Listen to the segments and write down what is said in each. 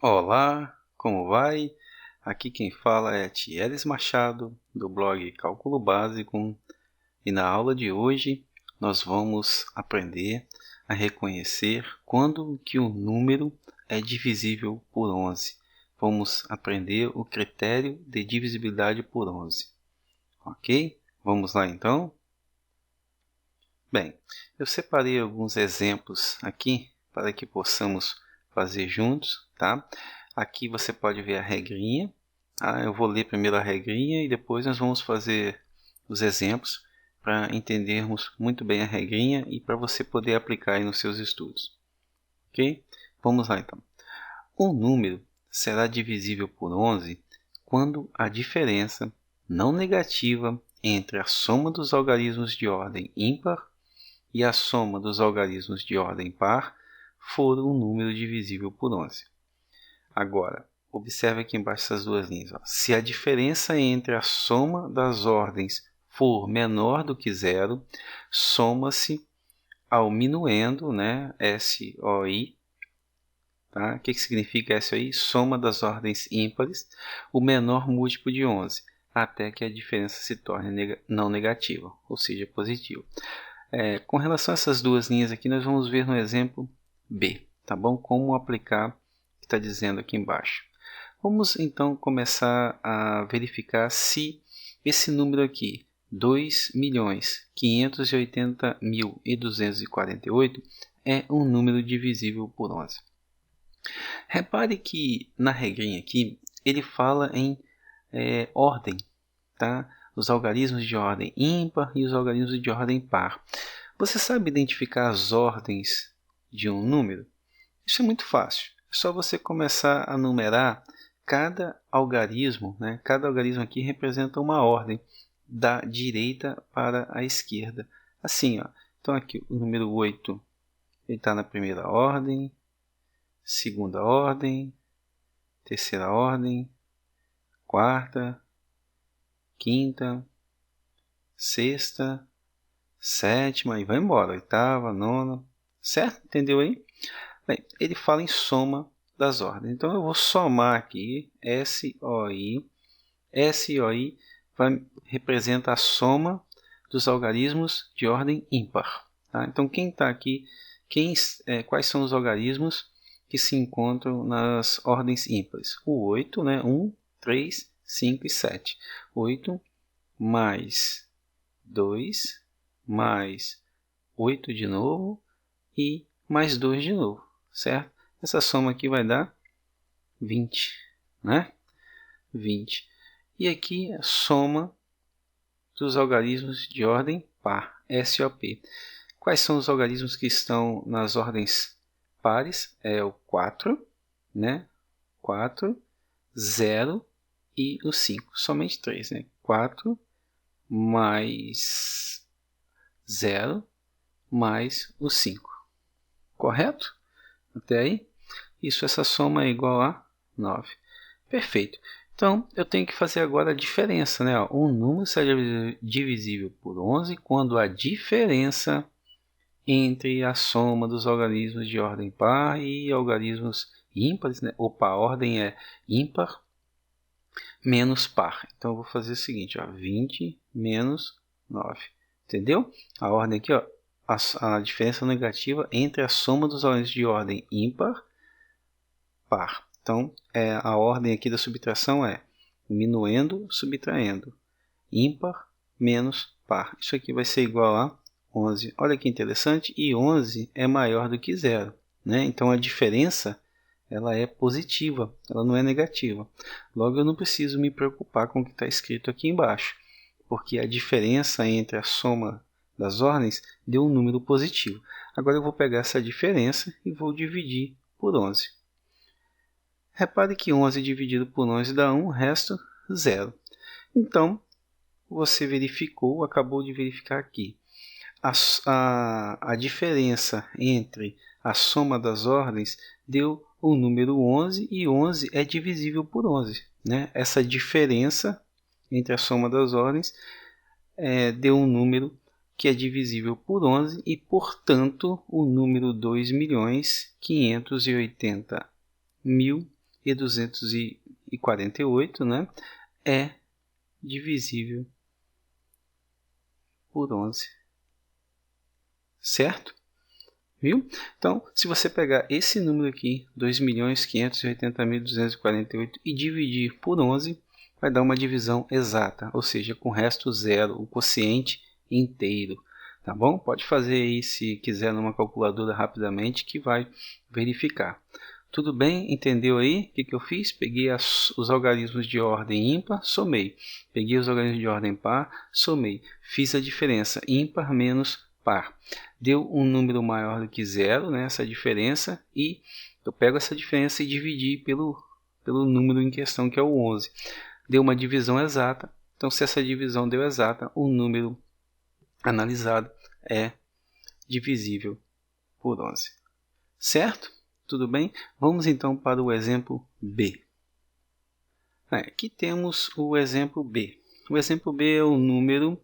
Olá, como vai? Aqui quem fala é Thielis Machado, do blog Cálculo Básico, e na aula de hoje nós vamos aprender a reconhecer quando que um número é divisível por 11. Vamos aprender o critério de divisibilidade por 11. Ok? Vamos lá então? Bem, eu separei alguns exemplos aqui para que possamos fazer juntos, tá? Aqui você pode ver a regrinha. Eu vou ler primeiro a regrinha e depois nós vamos fazer os exemplos para entendermos muito bem a regrinha e para você poder aplicar aí nos seus estudos. Ok? Vamos lá então. Um número será divisível por 11 quando a diferença não negativa entre a soma dos algarismos de ordem ímpar e a soma dos algarismos de ordem par for um número divisível por 11. Agora, observe aqui embaixo essas duas linhas. Se a diferença entre a soma das ordens for menor do que zero, soma-se ao minuendo, né, SOI. Tá? O que significa SOI? Soma das ordens ímpares, o menor múltiplo de 11, até que a diferença se torne não negativa, ou seja, positiva. Com relação a essas duas linhas aqui, nós vamos ver no exemplo B, tá bom? Como aplicar o que está dizendo aqui embaixo. Vamos então começar a verificar se esse número aqui, 2.580.248, é um número divisível por 11. Repare que na regrinha aqui, ele fala em ordem, tá? Os algarismos de ordem ímpar e os algarismos de ordem par. Você sabe identificar as ordens de um número? Isso é muito fácil. É só você começar a numerar cada algarismo, né? Cada algarismo aqui representa uma ordem da direita para a esquerda. Assim, ó. Então aqui o número 8 está na primeira ordem, segunda ordem, terceira ordem, quarta, quinta, sexta, sétima, e vai embora, oitava, nona, certo? Entendeu aí? Bem, ele fala em soma das ordens. Então eu vou somar aqui SOI. SOI representa a soma dos algarismos de ordem ímpar. Tá? Então quem está aqui, quais são os algarismos que se encontram nas ordens ímpares? O 8, né? 1, 3, 5 e 7. 8 mais 2 mais 8 de novo e mais 2 de novo, certo? Essa soma aqui vai dar 20, né? 20. E aqui a soma dos algarismos de ordem par, SOP. Quais são os algarismos que estão nas ordens pares? É o 4, né? 4, 0 e o 5. Somente 3, né? 4 mais 0 mais o 5. Correto? Até aí? Isso, essa soma é igual a 9. Perfeito. Então, eu tenho que fazer agora a diferença, né? Um número será divisível por 11 quando a diferença entre a soma dos algarismos de ordem par e algarismos ímpares, né? Opa, a ordem é ímpar menos par. Então, eu vou fazer o seguinte, 20 menos 9. Entendeu? A ordem aqui, a diferença negativa entre a soma dos algarismos de ordem ímpar par. Então, a ordem aqui da subtração é minuendo, subtraindo. Ímpar menos par. Isso aqui vai ser igual a 11. Olha que interessante. E 11 é maior do que 0. Né? Então, a diferença ela é positiva, ela não é negativa. Logo, eu não preciso me preocupar com o que está escrito aqui embaixo, porque a diferença entre a soma das ordens deu um número positivo. Agora, eu vou pegar essa diferença e vou dividir por 11. Repare que 11 dividido por 11 dá 1, o resto 0. Então, você verificou, acabou de verificar aqui. A diferença entre a soma das ordens deu o número 11 e 11 é divisível por 11. Né? Essa diferença entre a soma das ordens deu um número que é divisível por 11 e, portanto, o número 2.580.000 e 248, né, é divisível por 11. Certo? Viu? Então, se você pegar esse número aqui, 2.580.248, e dividir por 11, vai dar uma divisão exata, ou seja, com resto zero, o quociente inteiro. Tá bom? Pode fazer aí, se quiser, numa calculadora rapidamente, que vai verificar. Tudo bem? Entendeu aí o que eu fiz? Peguei os algarismos de ordem ímpar, somei. Peguei os algarismos de ordem par, somei. Fiz a diferença ímpar menos par. Deu um número maior do que zero, né, essa diferença, e eu pego essa diferença e dividi pelo número em questão, que é o 11. Deu uma divisão exata. Então, se essa divisão deu exata, o número analisado é divisível por 11. Certo? Tudo bem? Vamos então para o exemplo B. Aqui temos o exemplo B. O exemplo B é o número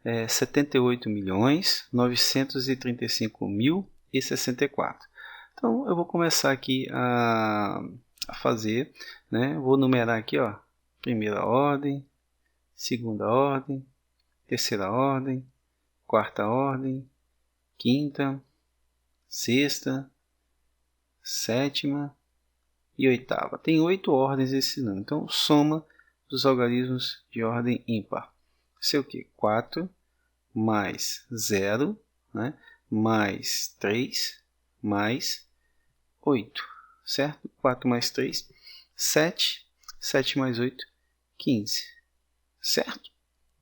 78.935.064. Então, eu vou começar aqui a fazer, né? Vou numerar aqui, ó, primeira ordem, segunda ordem, terceira ordem, quarta ordem, quinta, sexta, sétima e oitava. Tem 8 ordens esse número. Então, soma dos algarismos de ordem ímpar. Isso é o quê? 4 mais 0, né? Mais 3 mais 8. Certo? 4 mais 3, 7. 7 mais 8, 15. Certo?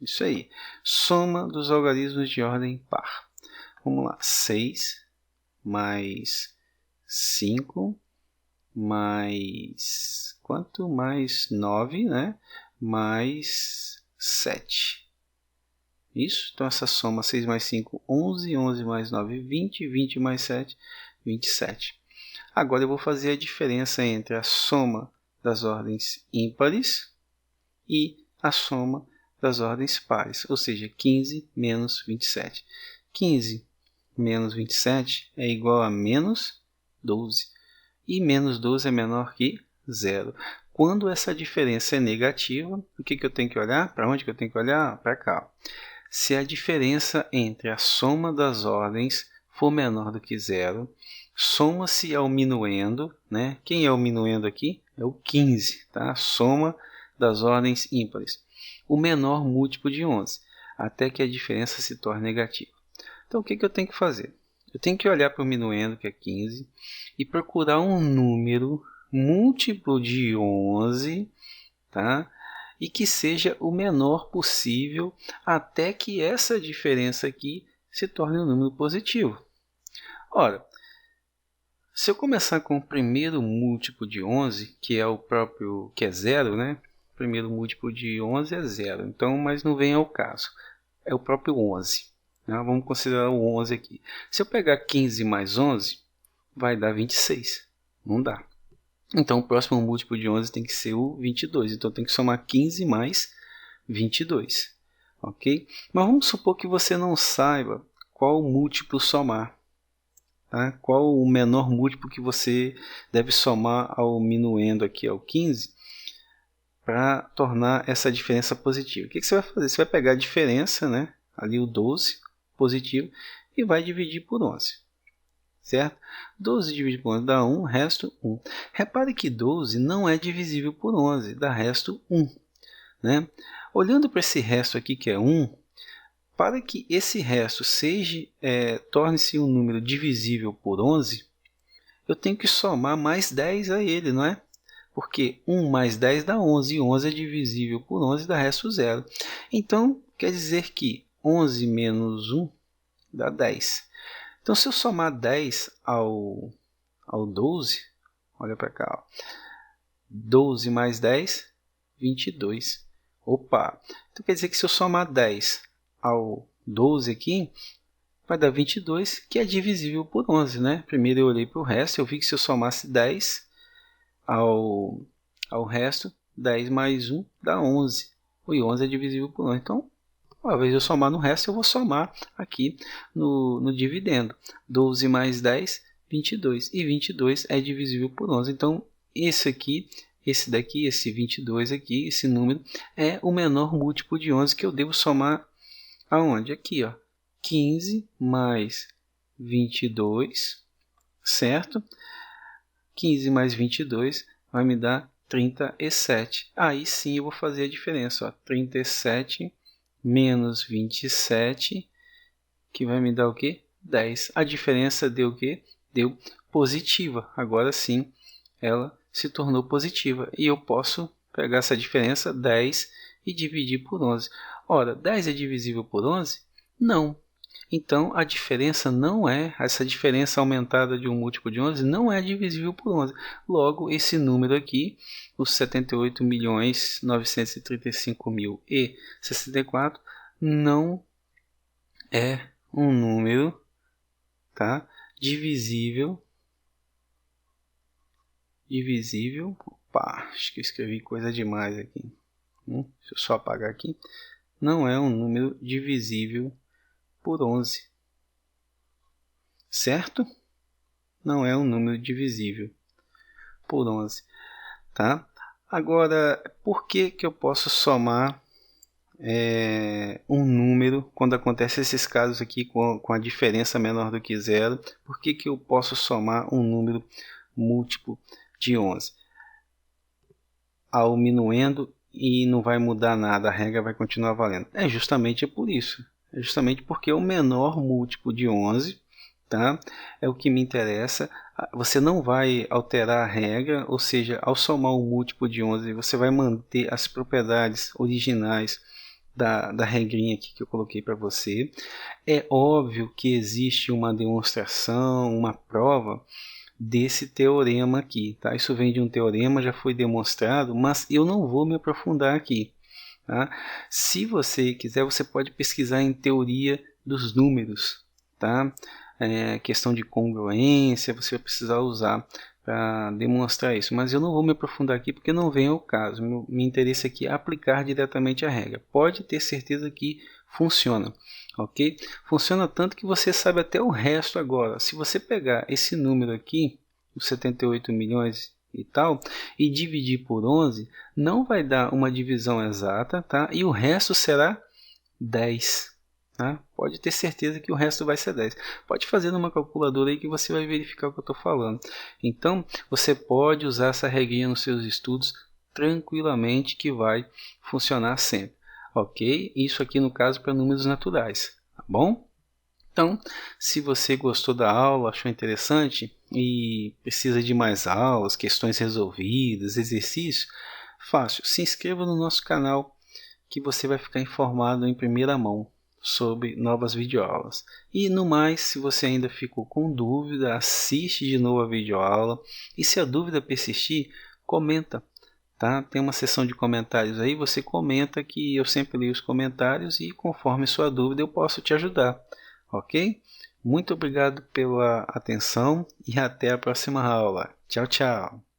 Isso aí. Soma dos algarismos de ordem par. Vamos lá. 6 mais 5 mais... quanto? Mais 9, né? Mais 7. Isso? Então, essa soma 6 mais 5, 11. 11 mais 9, 20. 20 mais 7, 27. Agora eu vou fazer a diferença entre a soma das ordens ímpares e a soma das ordens pares, ou seja, 15 menos 27. 15 menos 27 é igual a menos 12. E menos 12 é menor que 0. Quando essa diferença é negativa, o que eu tenho que olhar? Para onde que eu tenho que olhar? Para cá. Se a diferença entre a soma das ordens for menor do que 0, soma-se ao minuendo, né? Quem é o minuendo aqui? É o 15, tá? Soma das ordens ímpares. O menor múltiplo de 11, até que a diferença se torne negativa. Então, o que eu tenho que fazer? Eu tenho que olhar para o minuendo, que é 15, e procurar um número múltiplo de 11, tá? E que seja o menor possível, até que essa diferença aqui se torne um número positivo. Ora, se eu começar com o primeiro múltiplo de 11, que é o próprio, que é 0, né? O primeiro múltiplo de 11 é 0, então, mas não vem ao caso. É o próprio 11. Né? Vamos considerar o 11 aqui. Se eu pegar 15 mais 11, vai dar 26. Não dá. Então, o próximo múltiplo de 11 tem que ser o 22. Então, tem que somar 15 mais 22. Ok? Mas vamos supor que você não saiba qual múltiplo somar. Tá? Qual o menor múltiplo que você deve somar ao minuendo aqui, ao 15, para tornar essa diferença positiva. O que você vai fazer? Você vai pegar a diferença, né? Ali o 12, positivo, e vai dividir por 11. Certo? 12 dividido por 11 dá 1, resto 1. Repare que 12 não é divisível por 11, dá resto 1. Né? Olhando para esse resto aqui, que é 1, para que esse resto torne-se um número divisível por 11, eu tenho que somar mais 10 a ele, não é? Porque 1 mais 10 dá 11, e 11 é divisível por 11, dá resto 0. Então, quer dizer que 11 menos 1 dá 10. Então, se eu somar 10 ao 12, olha para cá, ó, 12 mais 10, 22. Opa! Então, quer dizer que se eu somar 10 ao 12 aqui, vai dar 22, que é divisível por 11, né? Primeiro eu olhei para o resto, eu vi que se eu somasse 10 ao resto, 10 mais 1 dá 11. E 11 é divisível por 11. Então, ao invés de eu somar no resto, eu vou somar aqui no dividendo. 12 mais 10, 22. E 22 é divisível por 11. Então, esse aqui, esse daqui, esse 22 aqui, esse número é o menor múltiplo de 11 que eu devo somar aonde? Aqui, ó, 15 mais 22, certo? 15 mais 22 vai me dar 37. Aí sim eu vou fazer a diferença, ó, 37 menos 27, que vai me dar o quê? 10. A diferença deu o quê? Deu positiva. Agora sim, ela se tornou positiva. E eu posso pegar essa diferença, 10, e dividir por 11. Ora, 10 é divisível por 11? Não. Então, a diferença não é, essa diferença aumentada de um múltiplo de 11 não é divisível por 11. Logo, esse número aqui, os 78.935.064, não é um número, tá, divisível, opa, acho que eu escrevi coisa demais aqui, deixa eu só apagar aqui, não é um número divisível por 11, certo? Não é um número divisível por 11, tá? Agora, por que eu posso somar um número quando acontece esses casos aqui com a diferença menor do que zero? Por que eu posso somar um número múltiplo de 11? Ao minuendo e não vai mudar nada, a regra vai continuar valendo. É justamente por isso. É justamente porque é o menor múltiplo de 11, tá? É o que me interessa. Você não vai alterar a regra, ou seja, ao somar um múltiplo de 11, você vai manter as propriedades originais da regrinha aqui que eu coloquei para você. É óbvio que existe uma demonstração, uma prova desse teorema aqui, tá? Isso vem de um teorema, já foi demonstrado, mas eu não vou me aprofundar aqui, tá? Se você quiser, você pode pesquisar em teoria dos números, tá? Questão de congruência, você vai precisar usar para demonstrar isso, mas eu não vou me aprofundar aqui porque não vem ao caso. Meu interesse aqui é aplicar diretamente a regra. Pode ter certeza que funciona, ok? Funciona tanto que você sabe até o resto agora. Se você pegar esse número aqui, os 78 milhões e tal, e dividir por 11, não vai dar uma divisão exata, tá? E o resto será 10. Tá? Pode ter certeza que o resto vai ser 10. Pode fazer numa calculadora aí que você vai verificar o que eu estou falando. Então, você pode usar essa regrinha nos seus estudos tranquilamente, que vai funcionar sempre. Ok? Isso aqui no caso para números naturais. Tá bom? Então, se você gostou da aula, achou interessante e precisa de mais aulas, questões resolvidas, exercícios, fácil. Se inscreva no nosso canal que você vai ficar informado em primeira mão sobre novas videoaulas. E no mais, se você ainda ficou com dúvida, assiste de novo a videoaula. E se a dúvida persistir, comenta. Tá? Tem uma seção de comentários aí, você comenta que eu sempre leio os comentários e conforme sua dúvida eu posso te ajudar. Ok? Muito obrigado pela atenção e até a próxima aula. Tchau, tchau.